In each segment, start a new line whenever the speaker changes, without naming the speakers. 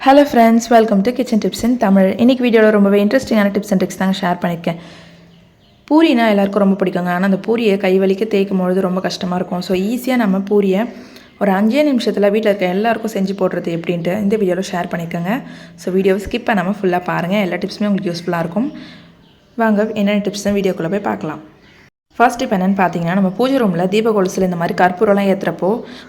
Hello friends, welcome to kitchen tips இன் தமிழ். இன்றைக்கி வீடியோவில் ரொம்பவே இன்ட்ரெஸ்டிங்கான டிப்ஸ் அண்ட் ட்ரிக்ஸ் தாங்க ஷேர் பண்ணியிருக்கேன். பூரினா எல்லாருக்கும் ரொம்ப பிடிக்குங்க. ஆனால் அந்த பூரியை கை வலிக்க தேய்க்கும் பொழுது ரொம்ப கஷ்டமாக இருக்கும். ஸோ ஈஸியாக நம்ம பூரியை ஒரு 5 நிமிஷத்தில் வீட்டில் இருக்க எல்லாருக்கும் செஞ்சு போடுறது எப்படின்ட்டு இந்த வீடியோவில் ஷேர் பண்ணியிருக்கேங்க. ஸோ வீடியோவை ஸ்கிப் பண்ணாமல் ஃபுல்லாக பாருங்கள். எல்லா டிப்ஸுமே உங்களுக்கு யூஸ்ஃபுல்லாக இருக்கும். வாங்க என்னென்ன டிப்ஸ் தான் வீடியோக்குள்ளே போய் பார்க்கலாம். ஃபர்ஸ்ட் இப்போ என்னென்னு பார்த்தீங்கன்னா, நம்ம பூஜை ரூமில் தீப கொலுசில் இந்த மாதிரி கற்பூரம்லாம் ஏற்றுறப்போ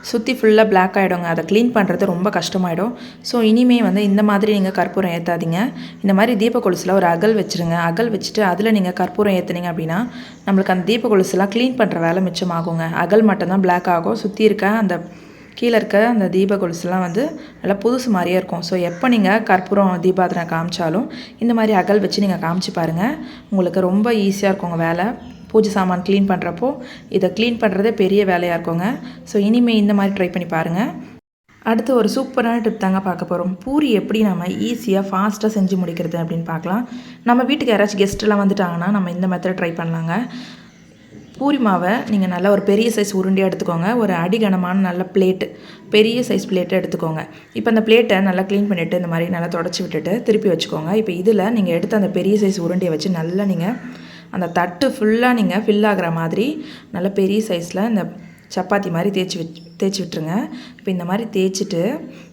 சுற்றி ஃபுல்லாக பிளாக் ஆகிடுங்க. அதை க்ளீன் பண்ணுறது ரொம்ப கஷ்டமாயிடும். ஸோ இனிமேல் இந்த மாதிரி நீங்கள் கற்பூரம் ஏற்றாதீங்க. இந்த மாதிரி தீப கொலுசில் ஒரு அகல் வச்சுருங்க. அகல் வச்சுட்டு அதில் நீங்கள் கற்பூரம் ஏற்றுனீங்க அப்படின்னா நம்மளுக்கு அந்த தீப கொலுசெல்லாம் க்ளீன் பண்ணுற வேலை மிச்சமாகுங்க. அகல் மட்டும்தான் பிளாக் ஆகும். சுற்றி இருக்க அந்த கீழே இருக்க அந்த தீப கொலுசுலாம் நல்லா புதுசு மாதிரியே இருக்கும். ஸோ எப்போ நீங்கள் கற்பூரம் தீபாவளி காமிச்சாலும் இந்த மாதிரி அகல் வச்சு நீங்கள் காமிச்சு பாருங்கள். உங்களுக்கு ரொம்ப ஈஸியாக இருக்குங்க வேலை. பூஜை சாமான் க்ளீன் பண்ணுறப்போ இதை க்ளீன் பண்ணுறதே பெரிய வேலையாக இருக்குங்க. ஸோ இனிமேல் இந்த மாதிரி ட்ரை பண்ணி பாருங்கள். அடுத்து ஒரு சூப்பரான டிப் தாங்க பார்க்க போகிறோம். பூரி எப்படி நம்ம ஈஸியாக ஃபாஸ்ட்டாக செஞ்சு முடிக்கிறது அப்படின்னு பார்க்கலாம். நம்ம வீட்டுக்கு யாராச்சும் கெஸ்ட்டெல்லாம் வந்துட்டாங்கன்னா நம்ம இந்த மெத்தட் ட்ரை பண்ணலாங்க. பூரி மாவை நீங்கள் நல்லா ஒரு பெரிய சைஸ் உருண்டையாக எடுத்துக்கோங்க. ஒரு அடிகனமான நல்ல பிளேட்டு, பெரிய சைஸ் பிளேட்டை எடுத்துக்கோங்க. இப்போ அந்த பிளேட்டை நல்லா க்ளீன் பண்ணிவிட்டு இந்த மாதிரி நல்லா தொடச்சி விட்டுட்டு திருப்பி வச்சுக்கோங்க. இப்போ இதில் நீங்கள் எடுத்து அந்த பெரிய சைஸ் உருண்டையை வச்சு நல்லா நீங்கள் அந்த தட்டு ஃபுல்லாக நீங்கள் ஃபில் ஆகிற மாதிரி நல்ல பெரிய சைஸில் இந்த சப்பாத்தி மாதிரி தேய்ச்சி விட்டுருங்க. இப்போ இந்த மாதிரி தேய்ச்சிட்டு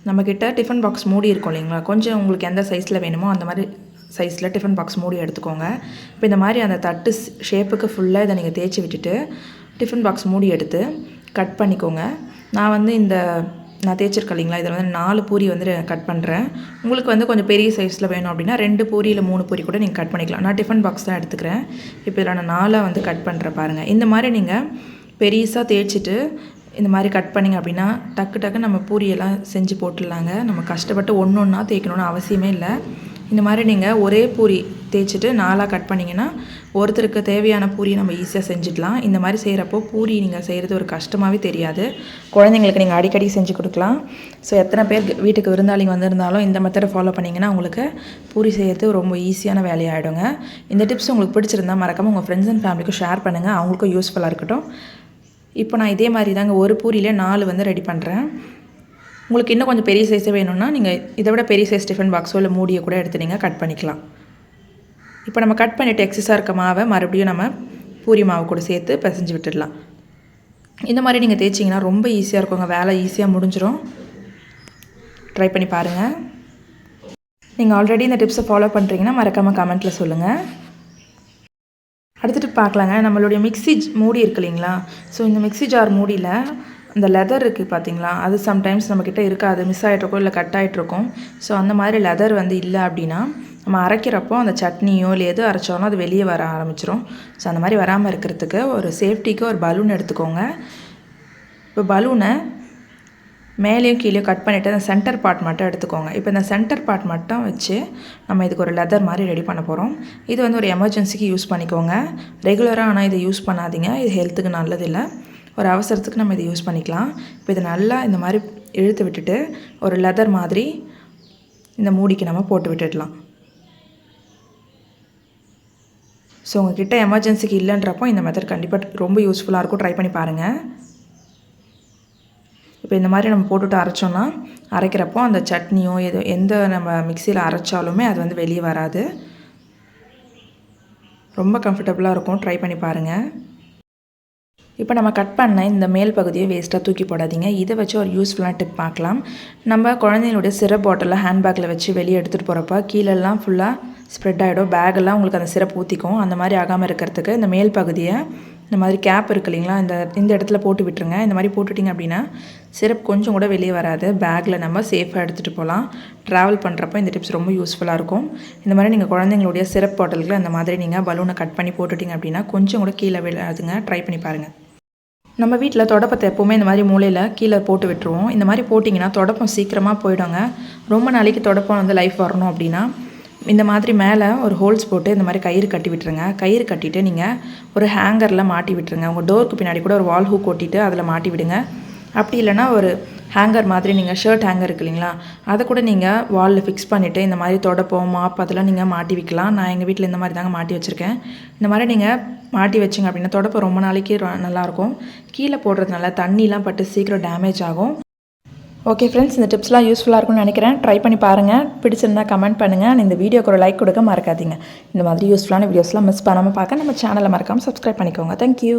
நம்மக்கிட்ட டிஃபன் பாக்ஸ் மூடி இருக்கும் இல்லைங்களா, கொஞ்சம் உங்களுக்கு எந்த சைஸில் வேணுமோ அந்த மாதிரி சைஸில் டிஃபன் பாக்ஸ் மூடி எடுத்துக்கோங்க. இப்போ இந்த மாதிரி அந்த தட்டு ஷேப்புக்கு ஃபுல்லாக இதை நீங்கள் தேய்ச்சி விட்டுட்டு டிஃபன் பாக்ஸ் மூடி எடுத்து கட் பண்ணிக்கோங்க. நான் தேய்ச்சிருக்கேன் இல்லைங்களா, இதில் 4 பூரி கட் பண்ணுறேன். உங்களுக்கு கொஞ்சம் பெரிய சைஸில் வேணும் அப்படின்னா 2 பூரி இல்லை 3 பூரி கூட நீங்கள் கட் பண்ணிக்கலாம். நான் டிஃபன் பாக்ஸ் தான் எடுத்துக்கிறேன். இப்போ இதில் நான் 4 கட் பண்ணுறேன் பாருங்கள். இந்த மாதிரி நீங்கள் பெருசாக தேய்ச்சிட்டு இந்த மாதிரி கட் பண்ணிங்க அப்படின்னா டக்கு நம்ம பூரியெல்லாம் செஞ்சு போட்டுடலாங்க. நம்ம கஷ்டப்பட்டு ஒன்றா தேய்க்கணுன்னு அவசியமே இல்லை. இந்த மாதிரி நீங்கள் ஒரே பூரி தேய்ச்சிட்டு 4 கட் பண்ணிங்கன்னா ஒருத்தருக்கு தேவையான பூரியை நம்ம ஈஸியாக செஞ்சுக்கலாம். இந்த மாதிரி செய்கிறப்போ பூரி நீங்கள் செய்கிறது ஒரு கஷ்டமாகவே தெரியாது. குழந்தைங்களுக்கு நீங்கள் அடிக்கடி செஞ்சு கொடுக்கலாம். ஸோ எத்தனை பேர் வீட்டுக்கு விருந்தாளிங்க வந்திருந்தாலும் இந்த மெத்தடை ஃபாலோ பண்ணிங்கன்னா உங்களுக்கு பூரி செய்கிறது ரொம்ப ஈஸியான வேலையாகிடுங்க. இந்த டிப்ஸ் உங்களுக்கு பிடிச்சிருந்தால் மறக்காமல் உங்கள் ஃப்ரெண்ட்ஸ் அண்ட் ஃபேமிலிக்கும் ஷேர் பண்ணுங்கள். அவங்களுக்கும் யூஸ்ஃபுல்லாக இருக்கட்டும். இப்போ நான் இதே மாதிரி தாங்க ஒரு பூரியிலே 4 ரெடி பண்ணுறேன். உங்களுக்கு இன்னும் கொஞ்சம் பெரிய சைஸே வேணும்னா நீங்கள் இதை விட பெரிய சைஸ் டிஃபன் பாக்ஸோ இல்லை மூடியை கூட எடுத்து நீங்கள் கட் பண்ணிக்கலாம். இப்போ நம்ம கட் பண்ணிவிட்டு எக்ஸஸாக இருக்க மாவை மறுபடியும் நம்ம பூரி மாவு கூட சேர்த்து பிசைஞ்சு விட்டுடலாம். இந்த மாதிரி நீங்கள் தேய்ச்சிங்கன்னா ரொம்ப ஈஸியாக இருக்குங்க. வேலை ஈஸியாக முடிஞ்சிடும். ட்ரை பண்ணி பாருங்கள். நீங்கள் ஆல்ரெடி இந்த டிப்ஸை ஃபாலோ பண்ணுறீங்கன்னா மறக்காமல் கமெண்ட்டில் சொல்லுங்கள். அடுத்துட்டு பார்க்கலாங்க. நம்மளுடைய மிக்ஸி மூடி இருக்கு இல்லைங்களா, ஸோ இந்த மிக்ஸி ஜார் மூடியில் அந்த லெதர் இருக்குது பார்த்தீங்களா, அது சம்டைம்ஸ் நம்மக்கிட்ட இருக்காது, மிஸ் ஆகிட்ருக்கோம் இல்லை கட் ஆகிட்ருக்கோம். ஸோ அந்த மாதிரி லெதர் இல்லை அப்படின்னா நம்ம அரைக்கிறப்போ அந்த சட்னியோ இல்லை எது அரைச்சாலும் அது வெளியே வர ஆரம்பிச்சிடும். ஸோ அந்த மாதிரி வராமல் இருக்கிறதுக்கு ஒரு சேஃப்டிக்கு ஒரு பலூன் எடுத்துக்கோங்க. இப்போ பலூனை மேலேயும் கீழே கட் பண்ணிவிட்டு அந்த சென்டர் பார்ட் மட்டும் எடுத்துக்கோங்க. இப்போ இந்த சென்டர் பார்ட் மட்டும் வச்சு நம்ம இதுக்கு ஒரு லெதர் மாதிரி ரெடி பண்ண போகிறோம். இது ஒரு எமர்ஜென்சிக்கு யூஸ் பண்ணிக்கோங்க. ரெகுலராக ஆனால் இதை யூஸ் பண்ணாதீங்க. இது ஹெல்த்துக்கு நல்லதில்லை. ஒரு அவசரத்துக்கு நம்ம இதை யூஸ் பண்ணிக்கலாம். இப்போ இதை நல்லா இந்த மாதிரி இழுத்து விட்டுட்டு ஒரு லெதர் மாதிரி இந்த மூடிக்கு நம்ம போட்டு விட்டுடலாம். ஸோ உங்கள்கிட்ட எமர்ஜென்சிக்கு இல்லைன்றப்போ இந்த மெத்தட் கண்டிப்பாக ரொம்ப யூஸ்ஃபுல்லாக இருக்கும். ட்ரை பண்ணி பாருங்கள். இப்போ இந்த மாதிரி நம்ம போட்டுவிட்டு அரைச்சோன்னா அரைக்கிறப்போ அந்த சட்னியோ எந்த நம்ம மிக்சியில் அரைச்சாலுமே அது வெளியே வராது. ரொம்ப கம்ஃபர்டபுளாக இருக்கும். ட்ரை பண்ணி பாருங்கள். இப்போ நம்ம கட் பண்ண இந்த மேல் பகுதியை வேஸ்ட்டாக தூக்கி போடாதீங்க. இதை வச்சு ஒரு யூஸ்ஃபுல்லான டிப் பார்க்கலாம். நம்ம குழந்தைங்களுடைய சிரப் பாட்டிலில் ஹேண்ட்பேக்கில் வச்சு வெளியே எடுத்துகிட்டு போகிறப்ப கீழெல்லாம் ஃபுல்லாக ஸ்ப்ரெட் ஆகிடும். பேக்கெல்லாம் உங்களுக்கு அந்த சிரப் ஊற்றிக்கும். அந்த மாதிரி ஆகாமல் இருக்கிறதுக்கு இந்த மேல் பகுதியை இந்த மாதிரி கேப் இருக்குது இல்லைங்களா, இந்த இடத்துல போட்டு விட்டுருங்க. இந்த மாதிரி போட்டுட்டிங்க அப்படின்னா சிரப் கொஞ்சம் கூட வெளியே வராது. பேக்கில் நம்ம சேஃபாக எடுத்துகிட்டு போகலாம். ட்ராவல் பண்ணுறப்போ இந்த டிப்ஸ் ரொம்ப யூஸ்ஃபுல்லாக இருக்கும். இந்த மாதிரி நீங்கள் குழந்தைங்களுடைய சிரப் பாட்டிலுக்கு அந்த மாதிரி நீங்கள் பலூனை கட் பண்ணி போட்டுட்டிங்க அப்படின்னா கொஞ்சம் கூட கீழே விழாதுங்க. ட்ரை பண்ணி பாருங்கள். நம்ம வீட்டில் தொடப்பத்தை எப்போவுமே இந்த மாதிரி மூலையில் கீழே போட்டு விட்டுருவோம். இந்த மாதிரி போட்டிங்கன்னா தொடப்பம் சீக்கிரமாக போயிடுங்க. ரொம்ப நாளைக்கு தொடப்பம் லைஃப் வரணும் அப்படின்னா இந்த மாதிரி மேலே ஒரு ஹோல்ஸ் போட்டு இந்த மாதிரி கயிறு கட்டி விட்டுருங்க. கயிறு கட்டிட்டு நீங்கள் ஒரு ஹேங்கரில் மாட்டி விட்டுருங்க. உங்கள் டோருக்கு பின்னாடி கூட ஒரு வால் ஹூக் கொட்டிட்டு அதில் மாட்டி விடுங்க. அப்படி இல்லைனா ஒரு ஹேங்கர் மாதிரி நீங்கள் ஷர்ட் ஹேங்கர் இருக்கு இல்லைங்களா, அதை கூட நீங்கள் வாலில் ஃபிக்ஸ் பண்ணிவிட்டு இந்த மாதிரி தொடப்போம் மாப் அதெல்லாம் நீங்கள் மாட்டி வைக்கலாம். நான் எங்கள் வீட்டில் இந்த மாதிரி தாங்க மாட்டி வச்சுருக்கேன். இந்த மாதிரி நீங்கள் மாட்டி வச்சிங்க அப்படின்னா தொடப்பம் ரொம்ப நாளைக்கு நல்லாயிருக்கும். கீழே போடுறதுனால தண்ணிலாம் பட்டு சீக்கிரம் டேமேஜ் ஆகும். ஓகே ஃப்ரெண்ட்ஸ், இந்த டிப்ஸ்லாம் யூஸ்ஃபுல்லாக இருக்கும்னு நினைக்கிறேன். ட்ரை பண்ணி பாருங்கள். பிடிச்சிருந்தா கமெண்ட் பண்ணுங்கள். இந்த வீடியோக்கு ஒரு லைக் கொடுக்க மறக்காதீங்க. இந்த மாதிரி யூஸ்ஃபுல்லான வீடியோஸ்லாம் மிஸ் பண்ணாமல் பார்க்க நம்ம சேனலை மறக்காமல் சப்ஸ்கிரைப் பண்ணிக்கோங்க. தேங்க்யூ.